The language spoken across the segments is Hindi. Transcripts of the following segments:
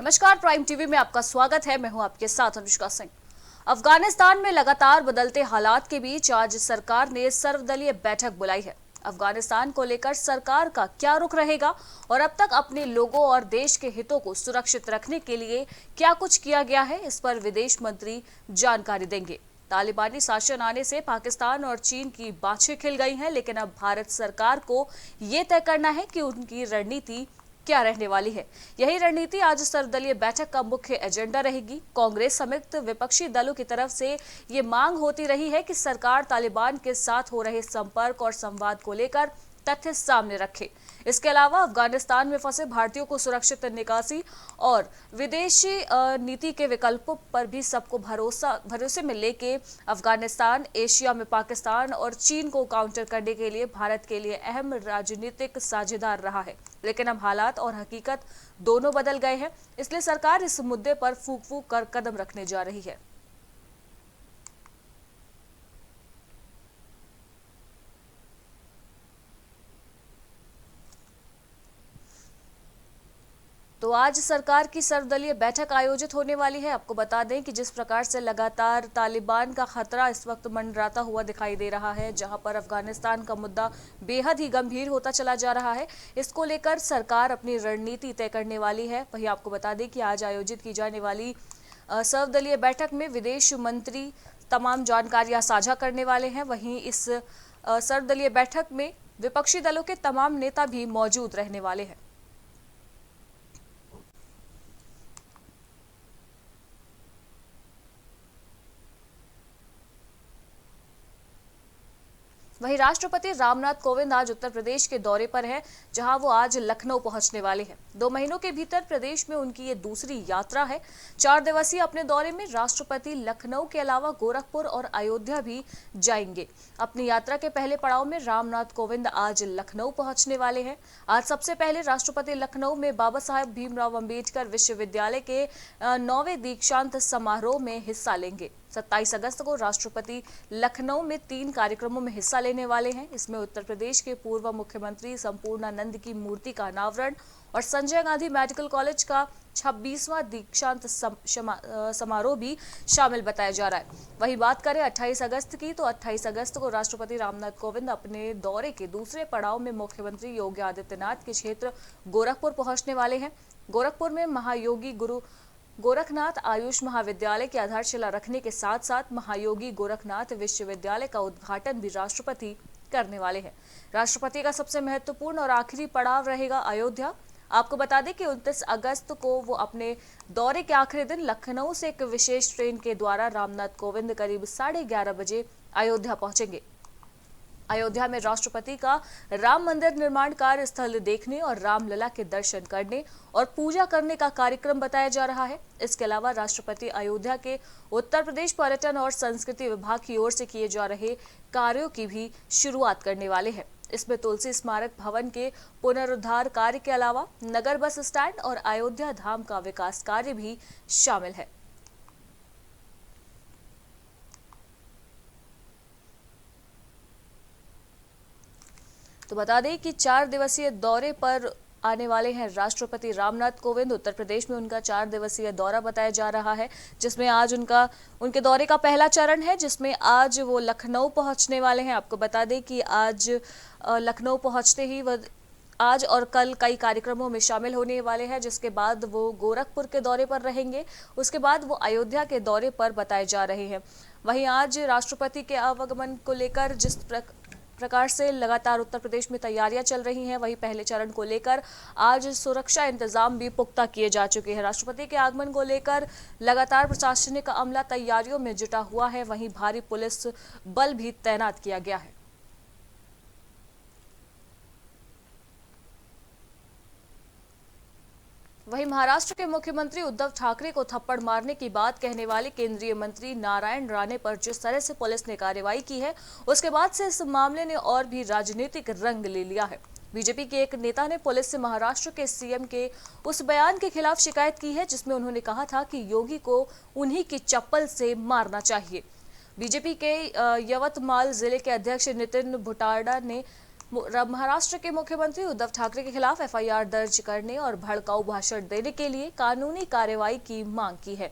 नमस्कार, प्राइम टीवी में आपका स्वागत है। मैं हूं आपके साथ अनुष्का सिंह। अफगानिस्तान में लगातार बदलते हालात के बीच आज सरकार ने सर्वदलीय बैठक बुलाई है। अफगानिस्तान को लेकर सरकार का क्या रुख रहेगा और अब तक अपने लोगों और देश के हितों को सुरक्षित रखने के लिए क्या कुछ किया गया है, इस पर विदेश मंत्री जानकारी देंगे। तालिबानी शासन आने से पाकिस्तान और चीन की बाछें खिल गई हैं, लेकिन अब भारत सरकार को ये तय करना है कि उनकी रणनीति क्या रहने वाली है। यही रणनीति आज सर्वदलीय बैठक का मुख्य एजेंडा रहेगी। कांग्रेस समेत विपक्षी दलों की तरफ से ये मांग होती रही है कि सरकार तालिबान के साथ हो रहे संपर्क और संवाद को लेकर तथ्य सामने रखे। इसके अलावा अफगानिस्तान में फंसे भारतीयों को सुरक्षित निकासी और विदेशी नीति के विकल्पों पर भी सबको भरोसे में लेके अफगानिस्तान एशिया में पाकिस्तान और चीन को काउंटर करने के लिए भारत के लिए अहम राजनीतिक साझेदार रहा है। लेकिन अब हालात और हकीकत दोनों बदल गए हैं, इसलिए सरकार इस मुद्दे पर फूंक फूंक कर कदम रखने जा रही है। तो आज सरकार की सर्वदलीय बैठक आयोजित होने वाली है। आपको बता दें कि जिस प्रकार से लगातार तालिबान का खतरा इस वक्त मंडराता हुआ दिखाई दे रहा है, जहां पर अफगानिस्तान का मुद्दा बेहद ही गंभीर होता चला जा रहा है, इसको लेकर सरकार अपनी रणनीति तय करने वाली है। वहीं आपको बता दें कि आज आयोजित की जाने वाली सर्वदलीय बैठक में विदेश मंत्री तमाम जानकारियां साझा करने वाले हैं। वहीं इस सर्वदलीय बैठक में विपक्षी दलों के तमाम नेता भी मौजूद रहने वाले हैं। वहीं राष्ट्रपति रामनाथ कोविंद आज उत्तर प्रदेश के दौरे पर हैं, जहां वो आज लखनऊ पहुंचने वाले हैं। 2 महीनों के भीतर प्रदेश में उनकी ये दूसरी यात्रा है। 4 दिवसीय अपने दौरे में राष्ट्रपति लखनऊ के अलावा गोरखपुर और अयोध्या भी जाएंगे। अपनी यात्रा के पहले पड़ाव में रामनाथ कोविंद आज लखनऊ पहुंचने वाले हैं। आज सबसे पहले राष्ट्रपति लखनऊ में बाबा साहेब भीमराव अम्बेडकर विश्वविद्यालय के 9वें दीक्षांत समारोह में हिस्सा लेंगे। 27 अगस्त को राष्ट्रपति लखनऊ में 3 कार्यक्रमों में हिस्सा लेने वाले हैं। इसमें उत्तर प्रदेश के पूर्व मुख्यमंत्री संपूर्णानंद की मूर्ति का अनावरण और संजय गांधी मेडिकल कॉलेज का 26वां दीक्षांत समारोह भी शामिल बताया जा रहा है। वहीं बात करें 28 अगस्त की, तो 28 अगस्त को राष्ट्रपति रामनाथ कोविंद अपने दौरे के दूसरे पड़ाव में मुख्यमंत्री योगी आदित्यनाथ के क्षेत्र गोरखपुर पहुंचने वाले हैं। गोरखपुर में महायोगी गुरु गोरखनाथ आयुष महाविद्यालय की आधारशिला रखने के साथ साथ महायोगी गोरखनाथ विश्वविद्यालय का उद्घाटन भी राष्ट्रपति करने वाले हैं। राष्ट्रपति का सबसे महत्वपूर्ण और आखिरी पड़ाव रहेगा अयोध्या। आपको बता दें कि 29 अगस्त को वो अपने दौरे के आखिरी दिन लखनऊ से एक विशेष ट्रेन के द्वारा रामनाथ कोविंद करीब 11:30 बजे अयोध्या पहुंचेंगे। अयोध्या में राष्ट्रपति का राम मंदिर निर्माण कार्य स्थल देखने और रामलला के दर्शन करने और पूजा करने का कार्यक्रम बताया जा रहा है। इसके अलावा राष्ट्रपति अयोध्या के उत्तर प्रदेश पर्यटन और संस्कृति विभाग की ओर से किए जा रहे कार्यों की भी शुरुआत करने वाले हैं। इसमें तुलसी स्मारक भवन के पुनरुद्धार कार्य के अलावा नगर बस स्टैंड और अयोध्या धाम का विकास कार्य भी शामिल है। तो बता दें कि 4 दिवसीय दौरे पर आने वाले हैं राष्ट्रपति रामनाथ कोविंद। उत्तर प्रदेश में उनका 4 दिवसीय दौरा बताया जा रहा है, जिसमें आज उनके दौरे का पहला चरण है, जिसमें आज वो लखनऊ पहुंचने वाले हैं। आपको बता दें कि आज लखनऊ पहुंचते ही वह आज और कल कई कार्यक्रमों में शामिल होने वाले हैं, जिसके बाद वो गोरखपुर के दौरे पर रहेंगे। उसके बाद वो अयोध्या के दौरे पर बताए जा रहे हैं। वहीं आज राष्ट्रपति के आवागमन को लेकर जिस प्रकार से लगातार उत्तर प्रदेश में तैयारियां चल रही हैं, वहीं पहले चरण को लेकर आज सुरक्षा इंतजाम भी पुख्ता किए जा चुके हैं। राष्ट्रपति के आगमन को लेकर लगातार प्रशासनिक अमला तैयारियों में जुटा हुआ है, वहीं भारी पुलिस बल भी तैनात किया गया है। वहीं महाराष्ट्र के मुख्यमंत्री उद्धव ठाकरे को थप्पड़ मारने की बात कहने वाले केंद्रीय मंत्री नारायण राणे पर जिस तरह से पुलिस ने कार्रवाई की है, उसके बाद से इस मामले ने और भी राजनीतिक रंग ले लिया है। बीजेपी के एक नेता ने पुलिस से महाराष्ट्र के सीएम के उस बयान के खिलाफ शिकायत की है, जिसमें उन्होंने कहा था कि योगी को उन्हीं की चप्पल से मारना चाहिए। बीजेपी के यवतमाल जिले के अध्यक्ष नितिन भुटाडा ने महाराष्ट्र के मुख्यमंत्री उद्धव ठाकरे के खिलाफ एफआईआर दर्ज करने और भड़काऊ भाषण देने के लिए कानूनी कार्रवाई की मांग की है।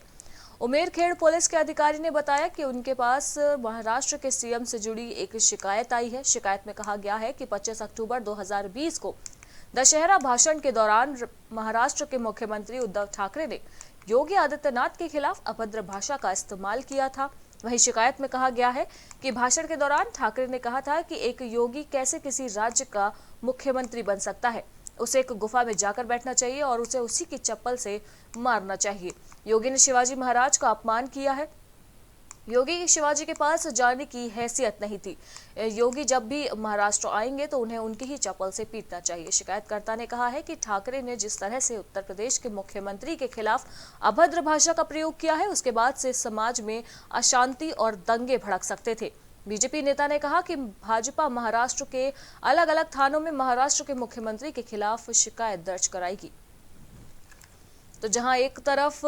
उमेरखेड़ पुलिस के अधिकारी ने बताया कि उनके पास महाराष्ट्र के सीएम से जुड़ी एक शिकायत आई है। शिकायत में कहा गया है कि 25 अक्टूबर 2020 को दशहरा भाषण के दौरान महाराष्ट्र के मुख्यमंत्री उद्धव ठाकरे ने योगी आदित्यनाथ के खिलाफ अभद्र भाषा का इस्तेमाल किया था। वहीं शिकायत में कहा गया है कि भाषण के दौरान ठाकरे ने कहा था कि एक योगी कैसे किसी राज्य का मुख्यमंत्री बन सकता है, उसे एक गुफा में जाकर बैठना चाहिए और उसे उसी की चप्पल से मारना चाहिए। योगी ने शिवाजी महाराज का अपमान किया है। योगी की शिवाजी के पास जाने की हैसियत नहीं थी। योगी जब भी महाराष्ट्र आएंगे तो उन्हें उनकी ही चप्पल से पीटना चाहिए। शिकायतकर्ता ने कहा है कि ठाकरे ने जिस तरह से उत्तर प्रदेश के मुख्यमंत्री के खिलाफ अभद्र भाषा का प्रयोग किया है, उसके बाद से समाज में अशांति और दंगे भड़क सकते थे। बीजेपी नेता ने कहा कि भाजपा महाराष्ट्र के अलग अलग थानों में महाराष्ट्र के मुख्यमंत्री के खिलाफ शिकायत दर्ज कराएगी। तो जहां एक तरफ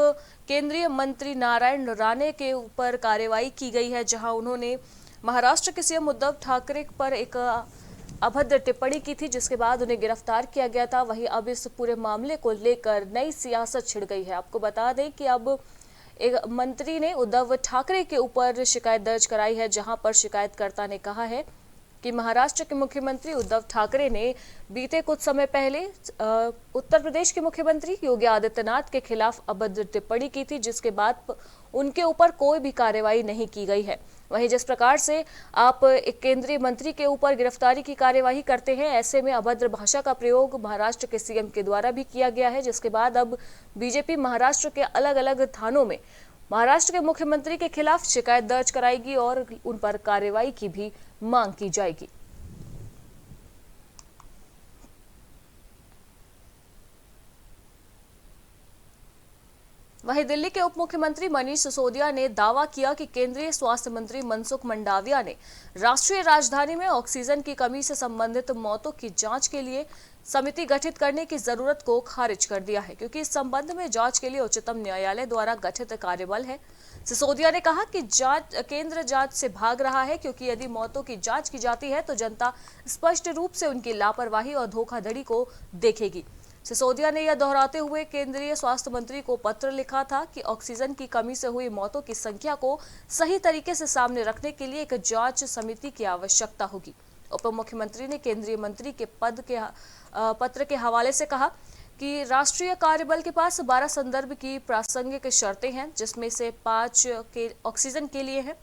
केंद्रीय मंत्री नारायण राणे के ऊपर कार्रवाई की गई है, जहां उन्होंने महाराष्ट्र के सीएम उद्धव ठाकरे पर एक अभद्र टिप्पणी की थी, जिसके बाद उन्हें गिरफ्तार किया गया था। वहीं अब इस पूरे मामले को लेकर नई सियासत छिड़ गई है। आपको बता दें कि अब एक मंत्री ने उद्धव ठाकरे के ऊपर शिकायत दर्ज कराई है, जहां पर शिकायतकर्ता ने कहा है कि महाराष्ट्र के मुख्यमंत्री उद्धव ठाकरे ने बीते कुछ समय पहले उत्तर प्रदेश के मुख्यमंत्री योगी आदित्यनाथ के खिलाफ अभद्र टिप्पणी की थी, जिसके बाद उनके ऊपर कोई भी कार्रवाई नहीं की गई है। वहीं जिस प्रकार से आप एक केंद्रीय मंत्री के ऊपर गिरफ्तारी की कार्यवाही करते हैं, ऐसे में अभद्र भाषा का प्रयोग महाराष्ट्र के सीएम के द्वारा भी किया गया है, जिसके बाद अब बीजेपी महाराष्ट्र के अलग अलग थानों में महाराष्ट्र के मुख्यमंत्री के खिलाफ शिकायत दर्ज कराएगी और उन पर कार्रवाई की भी मांग की जाएगी। वहीं दिल्ली के उप मुख्यमंत्री मनीष सिसोदिया ने दावा किया कि केंद्रीय स्वास्थ्य मंत्री मनसुख मंडाविया ने राष्ट्रीय राजधानी में ऑक्सीजन की कमी से संबंधित मौतों की जांच के लिए समिति गठित करने की जरूरत को खारिज कर दिया है, क्योंकि इस संबंध में जांच के लिए उच्चतम न्यायालय द्वारा गठित कार्यबल है। सिसोदिया ने कहा कि केंद्र जांच से भाग रहा है, क्योंकि यदि मौतों की जांच की जाती है तो जनता स्पष्ट रूप से उनकी लापरवाही और धोखाधड़ी को देखेगी। सिसोदिया ने यह दोहराते हुए केंद्रीय स्वास्थ्य मंत्री को पत्र लिखा था कि ऑक्सीजन की कमी से हुई मौतों की संख्या को सही तरीके से सामने रखने के लिए एक जांच समिति की आवश्यकता होगी। उप मुख्यमंत्री ने केंद्रीय मंत्री के पत्र के हवाले से कहा कि राष्ट्रीय कार्यबल के पास 12 संदर्भ की प्रासंगिक शर्तें हैं, जिसमें से 5 के ऑक्सीजन के लिए हैं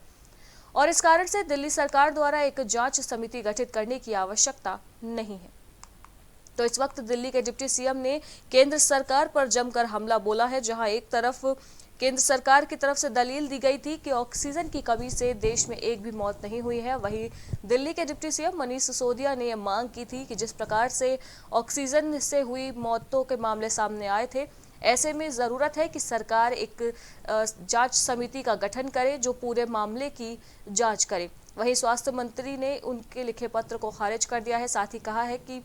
और इस कारण से दिल्ली सरकार द्वारा एक जांच समिति गठित करने की आवश्यकता नहीं है। तो इस वक्त दिल्ली के डिप्टी सीएम ने केंद्र सरकार पर जमकर हमला बोला है, जहां एक तरफ केंद्र सरकार की तरफ से दलील दी गई थी कि ऑक्सीजन की कमी से देश में एक भी मौत नहीं हुई है। वहीं दिल्ली के डिप्टी सीएम मनीष सिसोदिया ने यह मांग की थी कि जिस प्रकार से ऑक्सीजन से हुई मौतों के मामले सामने आए थे, ऐसे में जरूरत है कि सरकार एक जांच समिति का गठन करे जो पूरे मामले की जांच करे। वहीं स्वास्थ्य मंत्री ने उनके लिखे पत्र को खारिज कर दिया है। साथ ही कहा है कि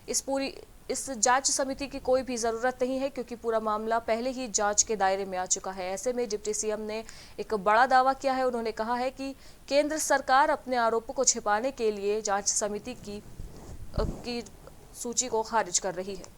इस जांच समिति की कोई भी जरूरत नहीं है, क्योंकि पूरा मामला पहले ही जांच के दायरे में आ चुका है। ऐसे में डिप्टी सीएम ने एक बड़ा दावा किया है। उन्होंने कहा है कि केंद्र सरकार अपने आरोपों को छिपाने के लिए जांच समिति की सूची को खारिज कर रही है।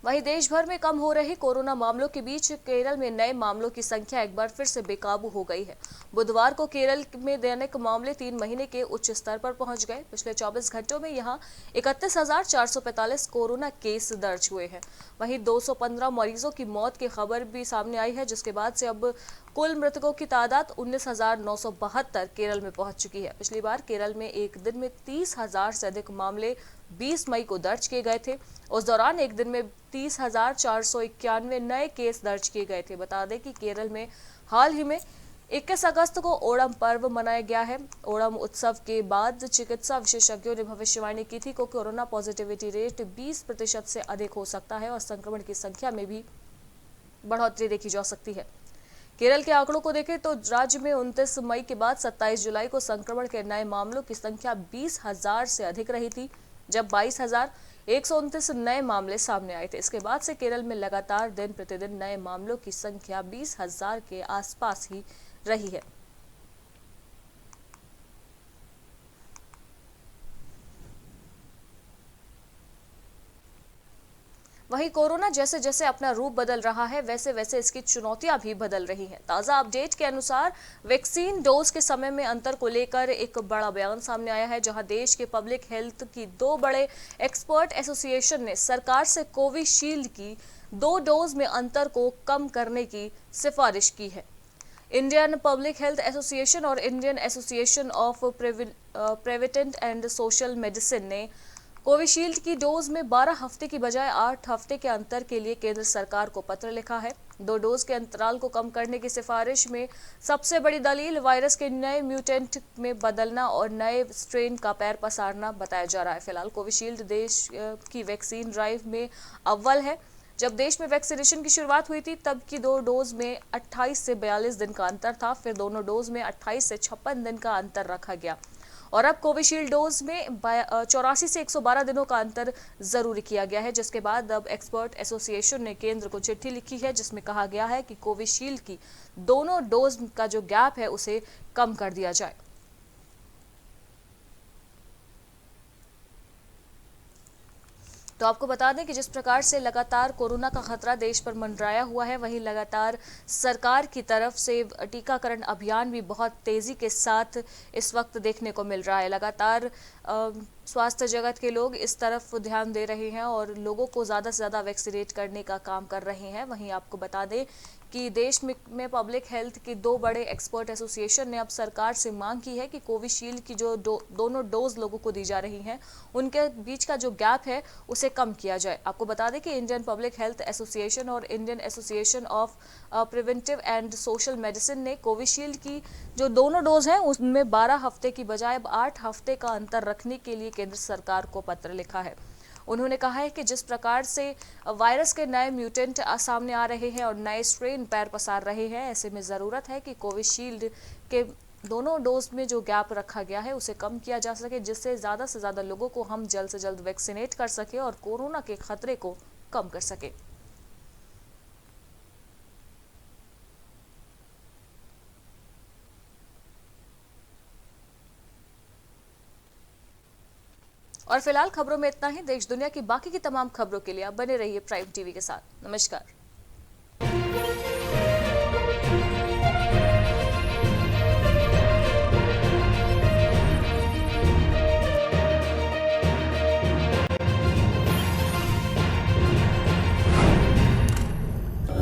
वहीं देश भर में कम हो रहे कोरोना मामलों के बीच केरल में नए मामलों की संख्या एक बार फिर से बेकाबू हो गई है। बुधवार को केरल में दैनिक मामले 3 महीने के उच्च स्तर पर पहुंच गए। पिछले 24 घंटों में यहां 31,445 कोरोना केस दर्ज हुए हैं। वहीं 215 मरीजों की मौत की खबर भी सामने आई है, जिसके बाद से अब कुल मृतकों की तादाद 19,972 केरल में पहुंच चुकी है। पिछली बार केरल में एक दिन में 30,000 से अधिक मामले 20 मई को दर्ज किए गए थे। उस दौरान एक दिन में 30,491 नए केस दर्ज किए गए थे। बता दें कि केरल में हाल ही में 21 अगस्त को ओणम पर्व मनाया गया है। ओणम उत्सव के बाद चिकित्सा विशेषज्ञों ने भविष्यवाणी की थी कि कोरोना पॉजिटिविटी रेट 20% से अधिक हो सकता है और संक्रमण की संख्या में भी बढ़ोतरी देखी जा सकती है। केरल के आंकड़ों को देखें तो राज्य में 29 मई के बाद 27 जुलाई को संक्रमण के नए मामलों की संख्या 20,000 से अधिक रही थी, जब 22,129 नए मामले सामने आए थे। इसके बाद से केरल में लगातार दिन प्रतिदिन नए मामलों की संख्या 20,000 के आसपास ही रही है। वहीं कोरोना जैसे जैसे अपना रूप बदल रहा है वैसे वैसे इसकी चुनौतियां भी बदल रही हैं। ताज़ा अपडेट के अनुसार वैक्सीन डोज के समय में अंतर को लेकर एक बड़ा बयान सामने आया है, जहां देश के पब्लिक हेल्थ की दो बड़े एक्सपर्ट एसोसिएशन ने सरकार से कोविशील्ड की 2 डोज में अंतर को कम करने की सिफारिश की है। इंडियन पब्लिक हेल्थ एसोसिएशन और Indian association of preventive and social medicine ने कोविशील्ड की डोज में 12 हफ्ते की बजाय 8 हफ्ते के अंतर के लिए केंद्र सरकार को पत्र लिखा है। 2 डोज के अंतराल को कम करने की सिफारिश में सबसे बड़ी दलील वायरस के नए म्यूटेंट में बदलना और नए स्ट्रेन का पैर पसारना बताया जा रहा है। फिलहाल कोविशील्ड देश की वैक्सीन ड्राइव में अव्वल है। जब देश में वैक्सीनेशन की शुरुआत हुई थी तब की 2 डोज में 28 से 42 दिन का अंतर था, फिर दोनों डोज में 28 से 56 दिन का अंतर रखा गया और अब कोविशील्ड डोज में 84 से 112 दिनों का अंतर जरूरी किया गया है, जिसके बाद अब एक्सपर्ट एसोसिएशन ने केंद्र को चिट्ठी लिखी है जिसमें कहा गया है कि कोविशील्ड की दोनों डोज का जो गैप है उसे कम कर दिया जाए। तो आपको बता दें कि जिस प्रकार से लगातार कोरोना का खतरा देश पर मंडराया हुआ है, वहीं लगातार सरकार की तरफ से टीकाकरण अभियान भी बहुत तेजी के साथ इस वक्त देखने को मिल रहा है। लगातार स्वास्थ्य जगत के लोग इस तरफ ध्यान दे रहे हैं और लोगों को ज़्यादा से ज़्यादा वैक्सीनेट करने का काम कर रहे हैं। वहीं आपको बता दें कि देश में पब्लिक हेल्थ की 2 बड़े एक्सपर्ट एसोसिएशन ने अब सरकार से मांग की है कि कोविशील्ड की जो दोनों डोज लोगों को दी जा रही हैं उनके बीच का जो गैप है उसे कम किया जाए। आपको बता दें कि इंडियन पब्लिक हेल्थ एसोसिएशन और Indian association of preventive and social medicine ने कोविशील्ड की जो दोनों डोज हैं उनमें 12 हफ्ते की बजाय अब 8 हफ्ते का अंतर रखने के लिए केंद्र सरकार को पत्र लिखा है। उन्होंने कहा है कि जिस प्रकार से वायरस के नए म्यूटेंट सामने आ रहे हैं और नए स्ट्रेन पैर पसार रहे हैं, ऐसे में ज़रूरत है कि कोविशील्ड के दोनों डोज में जो गैप रखा गया है उसे कम किया जा सके, जिससे ज़्यादा से ज़्यादा लोगों को हम जल्द से जल्द वैक्सीनेट कर सके और कोरोना के खतरे को कम कर सके। और फिलहाल खबरों में इतना ही। देश दुनिया की बाकी की तमाम खबरों के लिए आप बने रहिए प्राइम टीवी के साथ। नमस्कार।